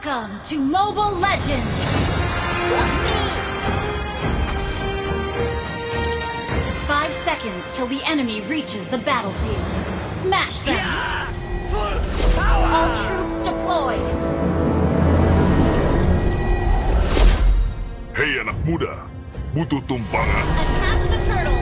Welcome to Mobile Legends! 5 seconds till the enemy reaches the battlefield. Smash them! All troops deployed! Hei anak muda, butuh tumpangan? Attack the turtle!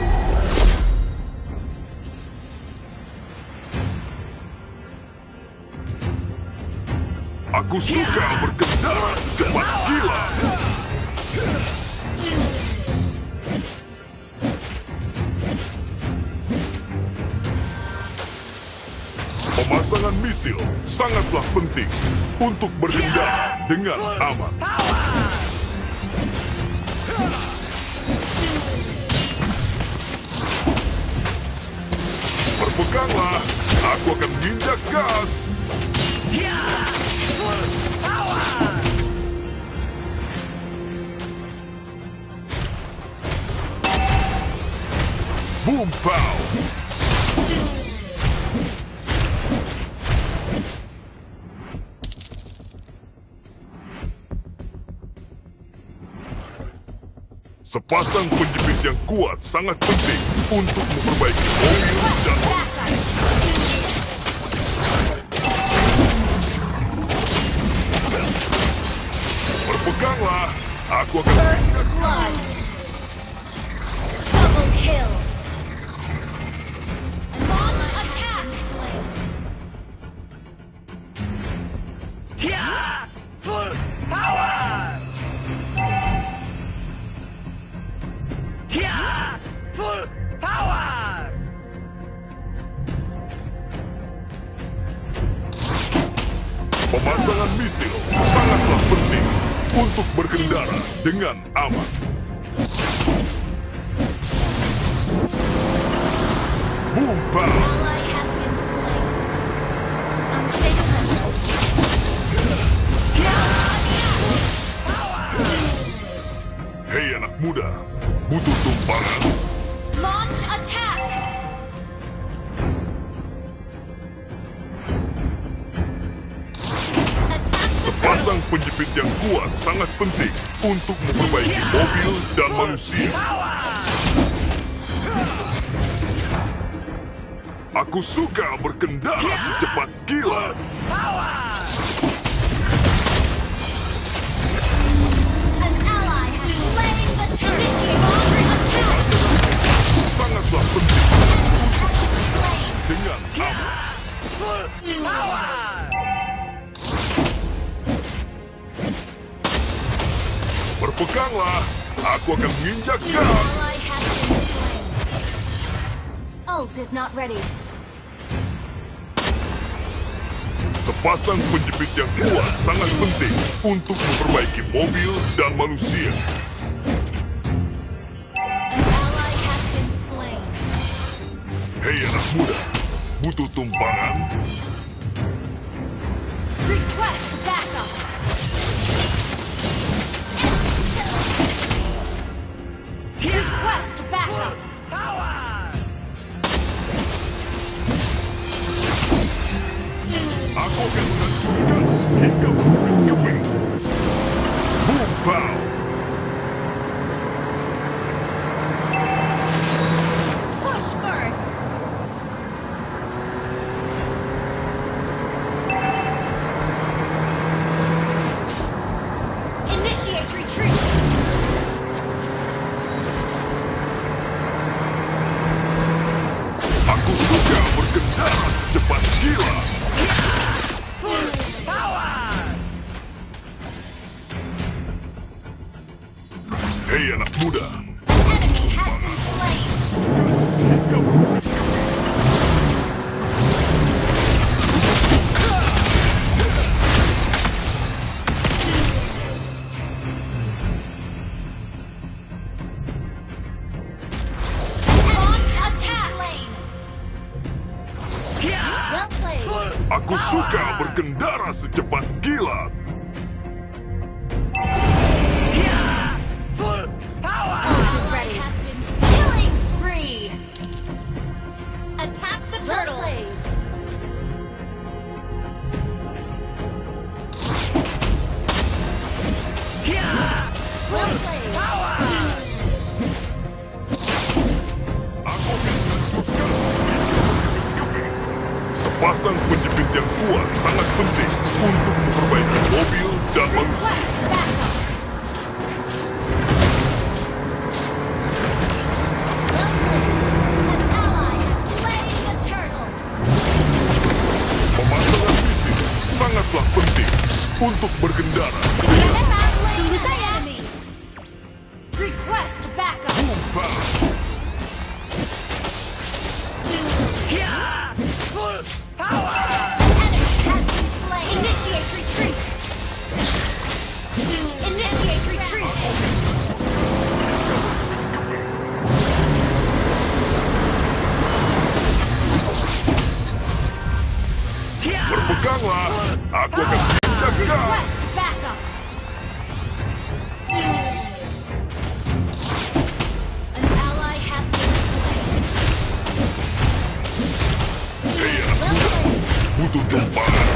Aku suka berkendara secepat gila. Pemasangan misil sangatlah penting untuk berkendara dengan aman. Berpeganglah, aku akan menginjak gas. Boom pow! Sepasang penjepit yang kuat sangat penting untuk memperbaiki mobil dan berpeganglah, aku akan First blood! Double kill! Launch attack! Pemasangan misil sangatlah penting untuk berkendara dengan aman. Boom pow! Ally has been slain. Unfaithful. Hei anak muda, butuh tumpangan? Launch attack! Sepasang penjepit yang kuat sangat penting untuk memperbaiki mobil dan manusia. Aku suka berkendara secepat gila. An ally has slain the initiate attack! Sangatlah penting Slain! dengan aman. Berpeganglah, aku akan menginjak gas. Ally has been slain. Ult is not ready. Sepasang penjepit yang kuat sangat penting untuk memperbaiki mobil dan manusia. An ally has been slain. Hei anak muda, butuh tumpangan? Request backup! Request backup! Aku akan menghancurkan hingga berkeping-keping. Boom pow! Push first! Initiate retreat! Aku suka berkendara secepat gila. Hei anak muda, Enemy has been slain! hingga berkeping-keping. Launch attack! Slain! Well played! Aku suka berkendara secepat gila. Ult is ready. Has been killing spree! Attack the turtle! Sepasang penjepit yang kuat sangat penting untuk memperbaiki mobil dan manusia. Request backup. An ally has slain the turtle. Pemasangan misil sangatlah penting untuk berkendara. Tunggu saya. Request backup. Boom, Enemy has been slain. Initiate retreat. Initiate retreat. Berpeganglah, aku akan menjaga. Request backup. An ally has been slain. Hei anak muda, butuh tumpangan.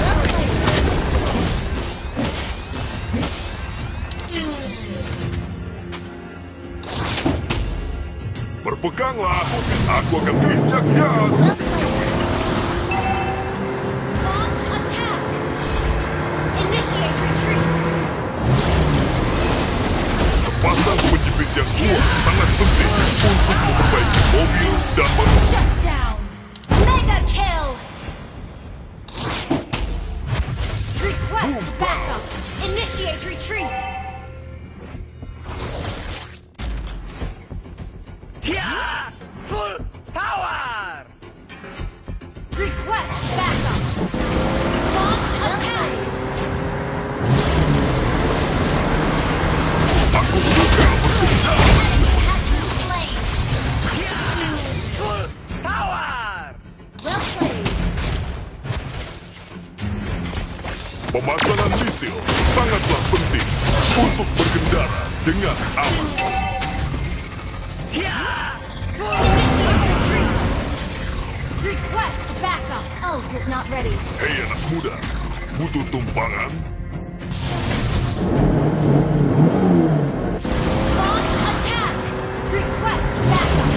Berpeganglah, aku akan menginjak gas. Launch attack. Initiate retreat. Sepasang penjepit yang kuat sangat penting untuk memperbaiki mobil dan manusia. Shut down. Mega kill. Request backup. Initiate retreat. Power! Request backup. Launch attack. Aku suka berkendara. Has been slain. Power! Well played. Pemasangan misil sangatlah penting untuk berkendara dengan aman. Initiate retreat. Request backup. Ult is not ready. Hei anak muda, butuh tumpangan? Launch attack. Request backup.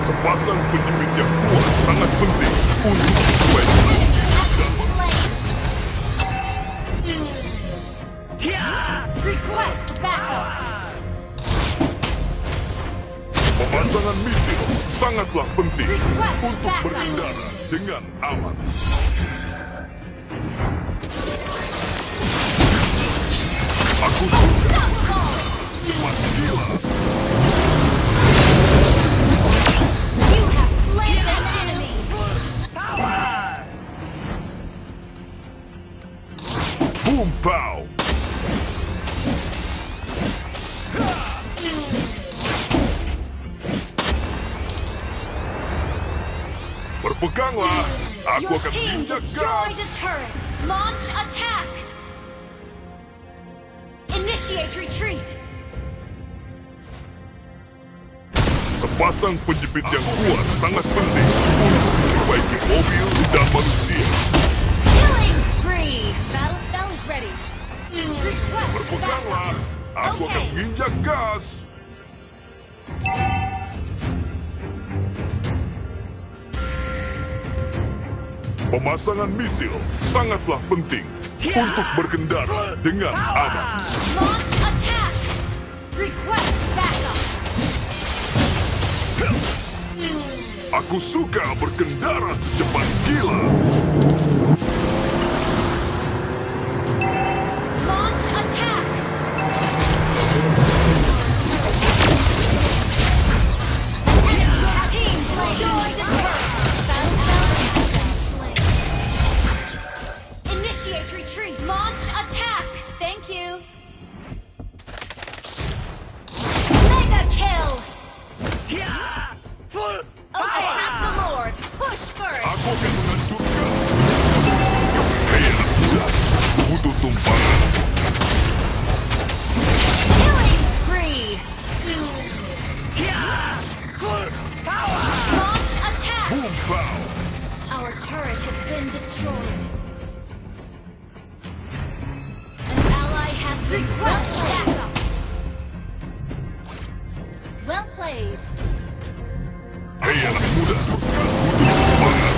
Sepasang penjepit yang kuat sangat penting untuk memperbaiki Enemy has been slain. Request backup. Pemasangan misil sangatlah penting Request untuk backup. berkendara dengan aman. Aku suka Unstoppable. mati gila. You have slain an enemy. Power! Boom pow. Berpeganglah, aku Your akan team menginjak destroyed gas. a turret. Launch attack. Initiate retreat. Sepasang penjepit yang kuat sangat penting untuk memperbaiki mobil dan manusia. Killing spree. Battle spell is ready. Request Berpeganglah, backup. aku akan Okay. menginjak gas. Pemasangan misil sangatlah penting untuk berkendara dengan aman. Launch attack. Request backup. Aku suka berkendara secepat gila. Launch attack. Your team destroyed a turret. Battle spell has been slain. Initiate retreat. Launch attack. Thank you. Mega kill. Attack the Lord. Push first. Aku akan menghancurkan. Hei anak muda, butuh tumpangan. Killing spree. Launch attack. Boom pow. Our turret has been destroyed. An ally has been backup. Well played. Hei anak muda, butuh tumpangan.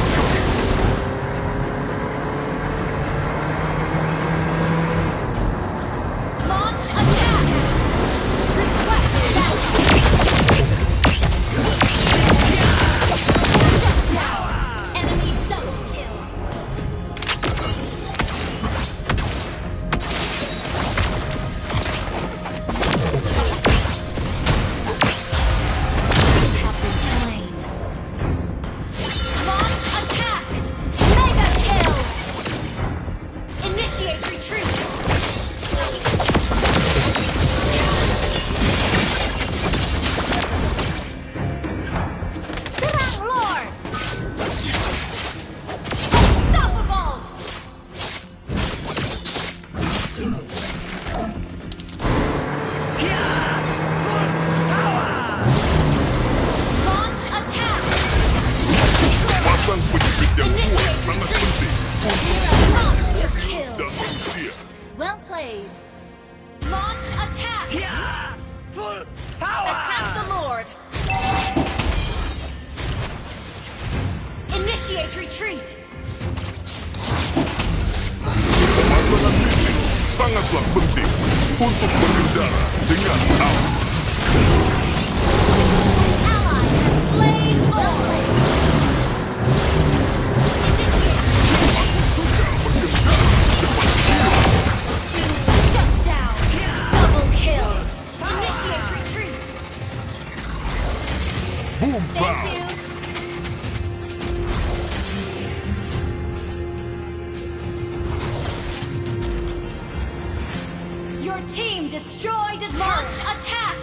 Initiate retreat. Pemasangan misi sangatlah penting untuk berkendara dengan aman. Ally has slain all. Initiate. Suka berkendara cepat kilat. Shut down. Double kill. Initiate retreat. Boom Thank pow. you. Your team destroyed a launch attack.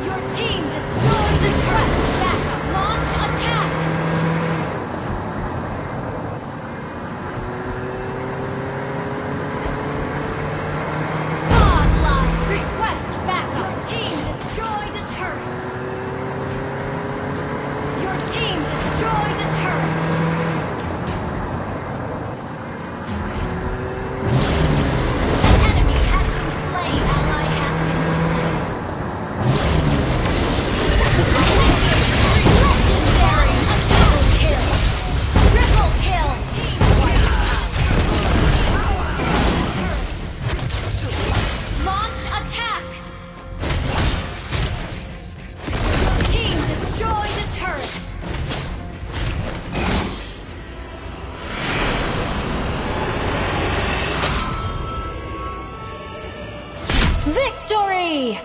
Your team destroyed the turret. Backup. Launch attack. Godlike. Request backup. Your team destroyed a turret. Your team destroyed a turret. Enemy has been slain. Ally has been slain. Legendary. A double kill. Triple kill. Team wiped out. Launch attack. Team destroy the turret. Victory!